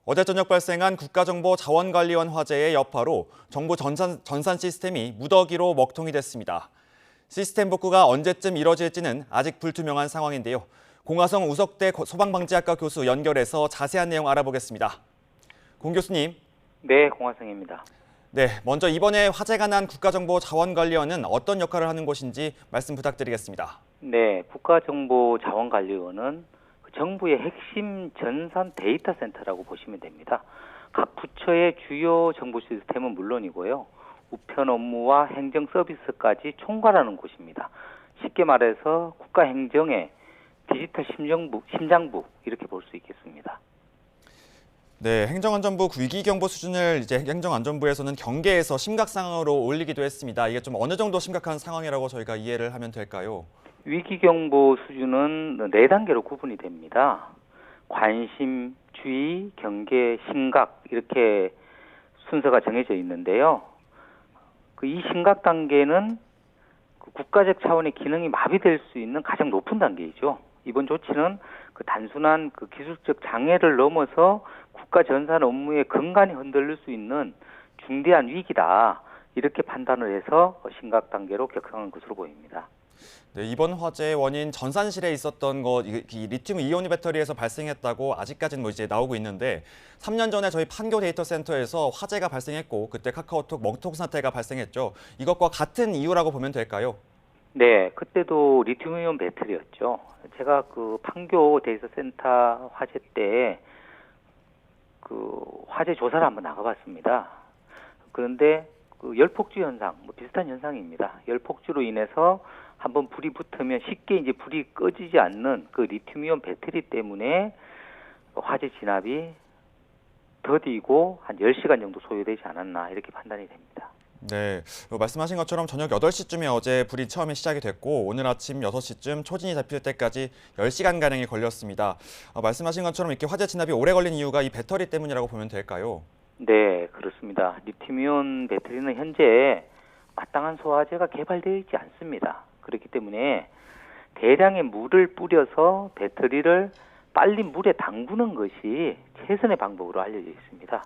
어제 저녁 발생한 국가정보자원관리원 화재의 여파로 정부 전산 시스템이 무더기로 먹통이 됐습니다. 시스템 복구가 언제쯤 이뤄질지는 아직 불투명한 상황인데요. 공화성 우석대 소방방지학과 교수 연결해서 자세한 내용 알아보겠습니다. 공 교수님. 네, 공화성입니다. 네, 먼저 이번에 화재가 난 국가정보자원관리원은 어떤 역할을 하는 곳인지 말씀 부탁드리겠습니다. 네, 국가정보자원관리원은 정부의 핵심 전산 데이터 센터라고 보시면 됩니다. 각 부처의 주요 정보 시스템은 물론이고요. 우편 업무와 행정 서비스까지 총괄하는 곳입니다. 쉽게 말해서 국가행정의 디지털 심장부 이렇게 볼 수 있겠습니다. 네, 행정안전부 위기경보 수준을 이제 행정안전부에서는 경계에서 심각 상황으로 올리기도 했습니다. 이게 좀 어느 정도 심각한 상황이라고 저희가 이해를 하면 될까요? 위기경보 수준은 4단계로 구분이 됩니다. 관심, 주의, 경계, 심각 이렇게 순서가 정해져 있는데요. 이 심각 단계는 국가적 차원의 기능이 마비될 수 있는 가장 높은 단계이죠. 이번 조치는 단순한 기술적 장애를 넘어서 국가 전산 업무의 근간이 흔들릴 수 있는 중대한 위기다. 이렇게 판단을 해서 심각 단계로 격상한 것으로 보입니다. 네, 이번 화재의 원인 전산실에 있었던 이 리튬 이온 배터리에서 발생했다고 아직까지는 이제 나오고 있는데 3년 전에 저희 판교 데이터 센터에서 화재가 발생했고 그때 카카오톡 먹통 사태가 발생했죠. 이것과 같은 이유라고 보면 될까요? 네, 그때도 리튬 이온 배터리였죠. 제가 판교 데이터 센터 화재 때 화재 조사를 한번 나가봤습니다. 그런데 열폭주 현상, 비슷한 현상입니다. 열폭주로 인해서 한번 불이 붙으면 쉽게 이제 불이 꺼지지 않는 리튬이온 배터리 때문에 화재 진압이 더디고 한 10시간 정도 소요되지 않았나 이렇게 판단이 됩니다. 네, 말씀하신 것처럼 저녁 8시쯤에 어제 불이 처음에 시작이 됐고 오늘 아침 6시쯤 초진이 잡힐 때까지 10시간가량이 걸렸습니다. 말씀하신 것처럼 이렇게 화재 진압이 오래 걸린 이유가 이 배터리 때문이라고 보면 될까요? 네, 그렇습니다. 리튬이온 배터리는 현재 마땅한 소화제가 개발되어 있지 않습니다. 그렇기 때문에 대량의 물을 뿌려서 배터리를 빨리 물에 담그는 것이 최선의 방법으로 알려져 있습니다.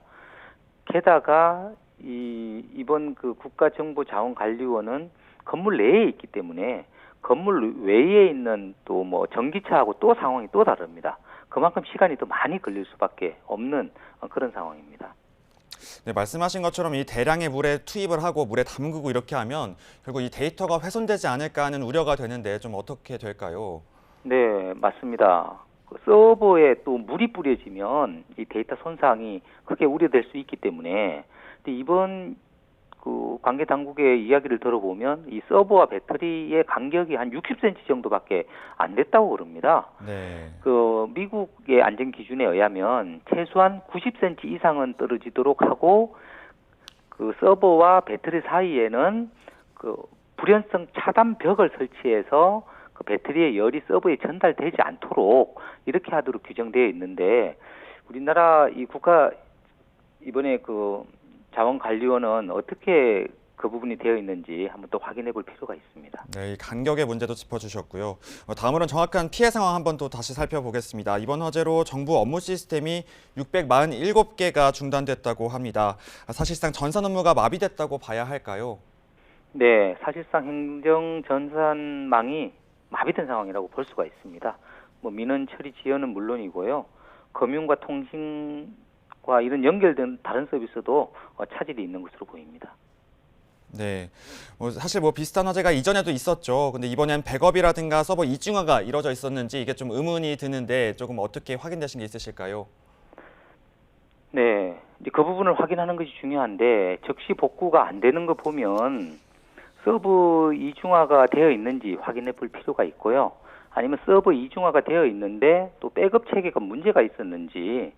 게다가 이번 국가정보자원관리원은 건물 내에 있기 때문에 건물 외에 있는 또 전기차하고 또 상황이 또 다릅니다. 그만큼 시간이 더 많이 걸릴 수밖에 없는 그런 상황입니다. 네, 말씀하신 것처럼 이 대량의 물에 투입을 하고 물에 담그고 이렇게 하면 결국 이 데이터가 훼손되지 않을까 하는 우려가 되는데 좀 어떻게 될까요? 네, 맞습니다. 서버에 또 물이 뿌려지면 이 데이터 손상이 크게 우려될 수 있기 때문에 이번 관계 당국의 이야기를 들어보면 이 서버와 배터리의 간격이 한 60cm 정도밖에 안 됐다고 그럽니다. 네. 미국의 안전 기준에 의하면 최소한 90cm 이상은 떨어지도록 하고 서버와 배터리 사이에는 불연성 차단 벽을 설치해서 배터리의 열이 서버에 전달되지 않도록 이렇게 하도록 규정되어 있는데 우리나라 이번에 자원관리원은 어떻게 그 부분이 되어 있는지 한번 또 확인해 볼 필요가 있습니다. 네, 이 간격의 문제도 짚어주셨고요. 다음으로는 정확한 피해 상황 한번 또 다시 살펴보겠습니다. 이번 화재로 정부 업무 시스템이 647개가 중단됐다고 합니다. 사실상 전산 업무가 마비됐다고 봐야 할까요? 네, 사실상 행정 전산망이 마비된 상황이라고 볼 수가 있습니다. 민원 처리 지연은 물론이고요. 금융과 통신과 이런 연결된 다른 서비스도 차질이 있는 것으로 보입니다. 네, 사실 비슷한 화재가 이전에도 있었죠. 근데 이번엔 백업이라든가 서버 이중화가 이루어져 있었는지 이게 좀 의문이 드는데 조금 어떻게 확인되신 게 있으실까요? 네, 이제 그 부분을 확인하는 것이 중요한데 즉시 복구가 안 되는 거 보면 서버 이중화가 되어 있는지 확인해 볼 필요가 있고요. 아니면 서버 이중화가 되어 있는데 또 백업 체계가 문제가 있었는지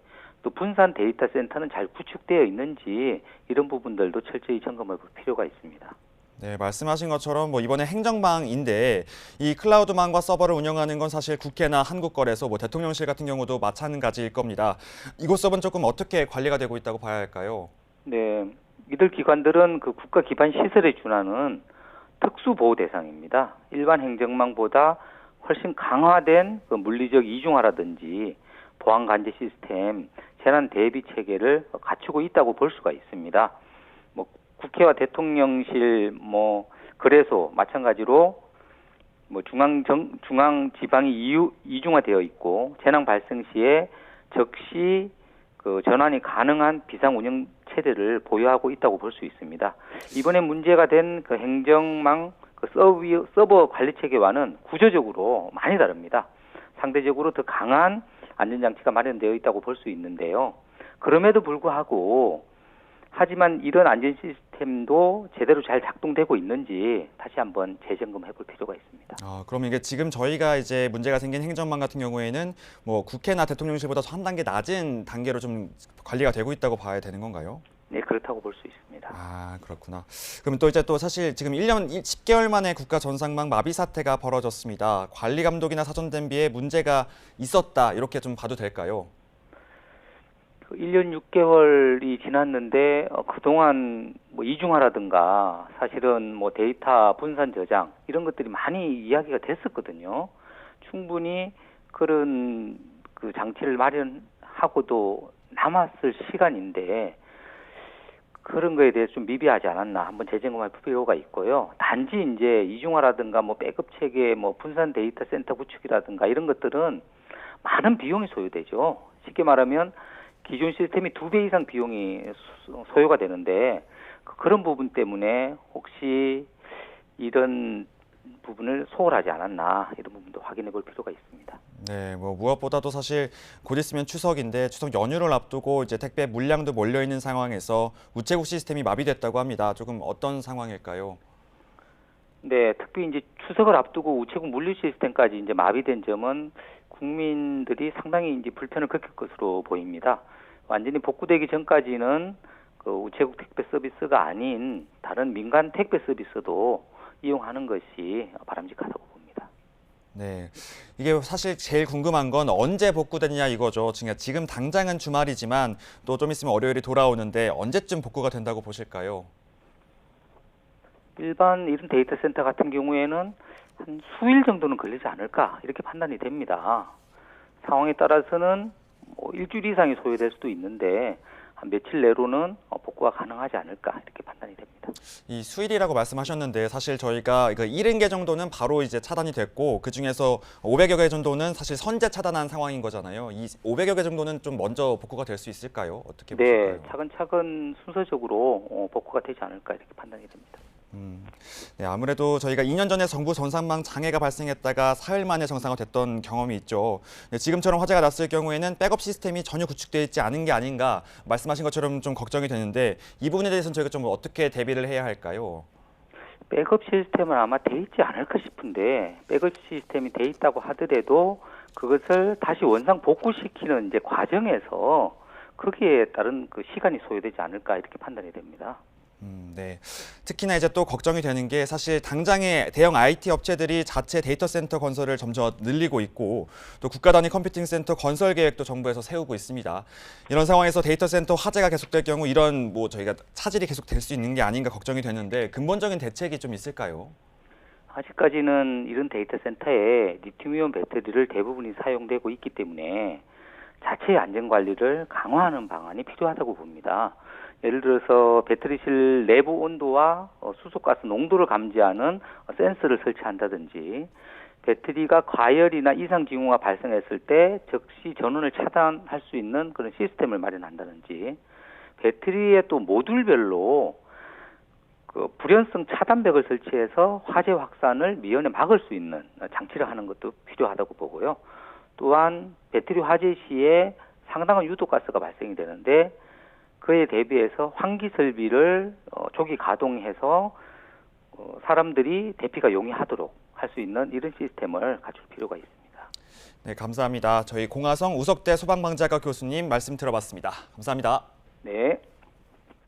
또 분산 데이터 센터는 잘 구축되어 있는지 이런 부분들도 철저히 점검해 볼 필요가 있습니다. 네, 말씀하신 것처럼 이번에 행정망인데 이 클라우드망과 서버를 운영하는 건 사실 국회나 한국거래소, 대통령실 같은 경우도 마찬가지일 겁니다. 이곳 서버는 조금 어떻게 관리가 되고 있다고 봐야 할까요? 네, 이들 기관들은 국가 기반 시설에 준하는 특수 보호 대상입니다. 일반 행정망보다 훨씬 강화된 물리적 이중화라든지 보안 관제 시스템, 재난 대비 체계를 갖추고 있다고 볼 수가 있습니다. 뭐 국회와 대통령실, 뭐 거래소 마찬가지로 뭐 중앙 지방이 이중화되어 있고 재난 발생 시에 즉시 그 전환이 가능한 비상 운영 체계를 보유하고 있다고 볼 수 있습니다. 이번에 문제가 된 그 행정망 그 서버 관리 체계와는 구조적으로 많이 다릅니다. 상대적으로 더 강한 안전장치가 마련되어 있다고 볼 수 있는데요. 그럼에도 불구하고 하지만 이런 안전 시스템도 제대로 잘 작동되고 있는지 다시 한번 재점검해 볼 필요가 있습니다. 그럼 이게 지금 저희가 이제 문제가 생긴 행정망 같은 경우에는 뭐 국회나 대통령실보다 한 단계 낮은 단계로 좀 관리가 되고 있다고 봐야 되는 건가요? 네, 그렇다고 볼 수 있습니다. 그렇구나. 그럼 또 이제 또 사실 지금 1년 10개월 만에 국가 전상망 마비 사태가 벌어졌습니다. 관리 감독이나 사전 대비에 문제가 있었다 이렇게 좀 봐도 될까요? 1년 6개월이 지났는데 그동안 뭐 이중화라든가 사실은 뭐 데이터 분산 저장 이런 것들이 많이 이야기가 됐었거든요. 충분히 그런 그 장치를 마련하고도 남았을 시간인데 그런 거에 대해서 좀 미비하지 않았나 한번 재점검할 필요가 있고요. 단지 이제 이중화라든가 뭐 백업 체계, 뭐 분산 데이터 센터 구축이라든가 이런 것들은 많은 비용이 소요되죠. 쉽게 말하면 기존 시스템이 2배 이상 비용이 소요가 되는데 그런 부분 때문에 혹시 이런 부분을 소홀하지 않았나 이런 부분도 확인해 볼 필요가 있습니다. 네, 뭐 무엇보다도 사실 곧 있으면 추석인데 추석 연휴를 앞두고 이제 택배 물량도 몰려 있는 상황에서 우체국 시스템이 마비됐다고 합니다. 조금 어떤 상황일까요? 네, 특히 이제 추석을 앞두고 우체국 물류 시스템까지 이제 마비된 점은 국민들이 상당히 이제 불편을 겪을 것으로 보입니다. 완전히 복구되기 전까지는 그 우체국 택배 서비스가 아닌 다른 민간 택배 서비스도 이용하는 것이 바람직하다고 봅니다. 네, 이게 사실 제일 궁금한 건 언제 복구되느냐 이거죠. 지금 당장은 주말이지만 또 좀 있으면 월요일이 돌아오는데 언제쯤 복구가 된다고 보실까요? 일반 이런 데이터 센터 같은 경우에는 한 수일 정도는 걸리지 않을까 이렇게 판단이 됩니다. 상황에 따라서는 뭐 일주일 이상이 소요될 수도 있는데 한 며칠 내로는 복구가 가능하지 않을까 이렇게 판단이 됩니다. 이 수일이라고 말씀하셨는데 사실 저희가 70개 정도는 바로 이제 차단이 됐고 그 중에서 500여 개 정도는 사실 선제 차단한 상황인 거잖아요. 이 500여 개 정도는 좀 먼저 복구가 될 수 있을까요? 어떻게 보실까요? 네, 차근차근 순서적으로 복구가 되지 않을까 이렇게 판단이 됩니다. 네, 아무래도 저희가 2년 전에 정부 전산망 장애가 발생했다가 사흘 만에 정상화됐던 경험이 있죠. 네, 지금처럼 화재가 났을 경우에는 백업 시스템이 전혀 구축되어 있지 않은 게 아닌가 말씀하신 것처럼 좀 걱정이 되는데 이 부분에 대해서는 저희가 좀 어떻게 대비를 해야 할까요? 백업 시스템은 아마 돼 있지 않을까 싶은데 백업 시스템이 돼 있다고 하더라도 그것을 다시 원상 복구시키는 이제 과정에서 거기에 따른 그 시간이 소요되지 않을까 이렇게 판단이 됩니다. 네. 특히나 이제 또 걱정이 되는 게 사실 당장에 대형 IT 업체들이 자체 데이터 센터 건설을 점점 늘리고 있고 또 국가 단위 컴퓨팅 센터 건설 계획도 정부에서 세우고 있습니다. 이런 상황에서 데이터 센터 화재가 계속될 경우 이런 뭐 저희가 차질이 계속 될 수 있는 게 아닌가 걱정이 되는데 근본적인 대책이 좀 있을까요? 아직까지는 이런 데이터 센터에 리튬이온 배터리를 대부분이 사용되고 있기 때문에 자체 안전 관리를 강화하는 방안이 필요하다고 봅니다. 예를 들어서 배터리실 내부 온도와 수소가스 농도를 감지하는 센서를 설치한다든지 배터리가 과열이나 이상 징후가 발생했을 때 즉시 전원을 차단할 수 있는 그런 시스템을 마련한다든지 배터리의 또 모듈별로 그 불연성 차단벽을 설치해서 화재 확산을 미연에 막을 수 있는 장치를 하는 것도 필요하다고 보고요. 또한 배터리 화재 시에 상당한 유독가스가 발생이 되는데 그에 대비해서 환기 설비를 조기 가동해서 사람들이 대피가 용이하도록 할 수 있는 이런 시스템을 갖출 필요가 있습니다. 네, 감사합니다. 저희 공화성 우석대 소방방재학과 교수님 말씀 들어봤습니다. 감사합니다. 네.